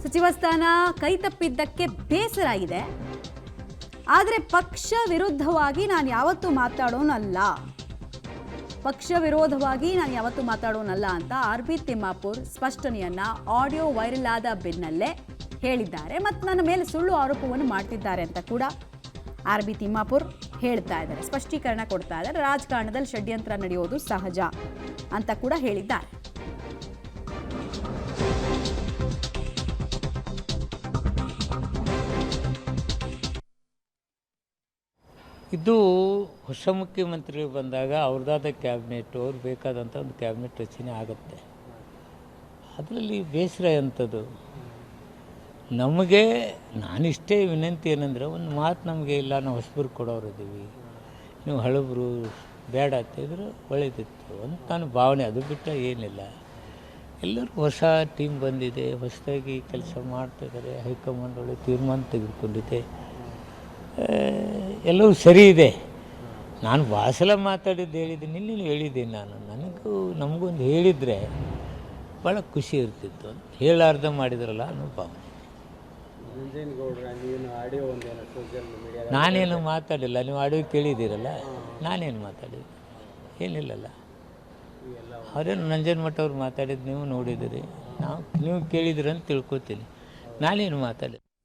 ಸಚಿವ ಸ್ಥಾನ ಕೈತಪ್ಪಿದ್ದಕ್ಕೆ ಬೇಸರ ಇದೆ. ಆದರೆ ಪಕ್ಷ ವಿರುದ್ಧವಾಗಿ ನಾನು ಯಾವತ್ತೂ ಮಾತಾಡೋನಲ್ಲ ಅಂತ ಆರ್.ಬಿ. ತಿಮ್ಮಾಪುರ್ ಸ್ಪಷ್ಟನೆಯನ್ನ ಆಡಿಯೋ ವೈರಲ್ ಆದ ಬೆನ್ನಲ್ಲೇ ಹೇಳಿದ್ದಾರೆ. ಮತ್ತು ನನ್ನ ಮೇಲೆ ಸುಳ್ಳು ಆರೋಪವನ್ನು ಮಾಡ್ತಿದ್ದಾರೆ ಅಂತ ಕೂಡ ಆರ್.ಬಿ. ತಿಮ್ಮಾಪುರ್ ಹೇಳ್ತಾ ಇದ್ದಾರೆ, ಸ್ಪಷ್ಟೀಕರಣ ಕೊಡ್ತಾ ಇದ್ದಾರೆ. ರಾಜಕಾರಣದಲ್ಲಿ ಷಡ್ಯಂತ್ರ ನಡೆಯೋದು ಸಹಜ ಅಂತ ಕೂಡ ಹೇಳಿದ್ದಾರೆ. ಇದು ಹೊಸ ಮುಖ್ಯಮಂತ್ರಿಗಳು ಬಂದಾಗ ಅವ್ರದ್ದಾದ ಕ್ಯಾಬಿನೆಟ್, ಅವ್ರು ಬೇಕಾದಂಥ ಒಂದು ಕ್ಯಾಬಿನೆಟ್ ರಚನೆ ಆಗುತ್ತೆ. ಅದರಲ್ಲಿ ಬೇಸರ ಎಂಥದ್ದು? ನಮಗೆ ನಾನಿಷ್ಟೇ ವಿನಂತಿ ಏನಂದರೆ, ಒಂದು ಮಾತು ನಮಗೆ ಇಲ್ಲ, ನಾವು ಹೊಸಬರು ಕೊಡೋರಿದ್ದೀವಿ, ನೀವು ಹಳಬರು ಬೇಡ ಅಂತಿದ್ರೆ ಒಳ್ಳೆಯದಿತ್ತು ಅಂತ ನನ್ನ ಭಾವನೆ. ಅದು ಬಿಟ್ಟರೆ ಏನಿಲ್ಲ. ಎಲ್ಲರೂ ಹೊಸ ಟೀಮ್ ಬಂದಿದೆ, ಹೊಸದಾಗಿ ಕೆಲಸ ಮಾಡ್ತಾಯಿದ್ದಾರೆ, ಹೈಕಮಾಂಡ್ ಒಳ್ಳೆ ತೀರ್ಮಾನ ತೆಗೆದುಕೊಂಡಿದೆ, ಎಲ್ಲವೂ ಸರಿ ಇದೆ. ನಾನು ಭಾಳ ಸಲ ಹೇಳಿದ್ದೀನಿ, ನಿನ್ನೆ ಹೇಳಿದ್ದೀನಿ. ನಮಗೊಂದು ಹೇಳಿದರೆ ಭಾಳ ಖುಷಿ ಇರ್ತಿತ್ತು ಅಂತ ಹೇಳಾರ್ದ ಮಾಡಿದ್ರಲ್ಲ ಅನ್ನೋ ಭಾವನೆ. ನಾನೇನು ಮಾತಾಡಿಲ್ಲ, ನೀವು ಆಡಿಯೋ ಕೇಳಿದ್ದೀರಲ್ಲ, ನಾನೇನು ಮಾತಾಡಿದ್ದೆ ಏನಿಲ್ಲಲ್ಲ. ಅವರೇನು ನಂಜನಮಠ ಅವ್ರು ಮಾತಾಡಿದ್ದು ನೀವು ನೋಡಿದ್ದೀರಿ, ನೀವು ಕೇಳಿದ್ದೀರಿ ಅಂತ ತಿಳ್ಕೊತೀನಿ. ನಾನೇನು ಮಾತಾಡಿದ್ದೆ.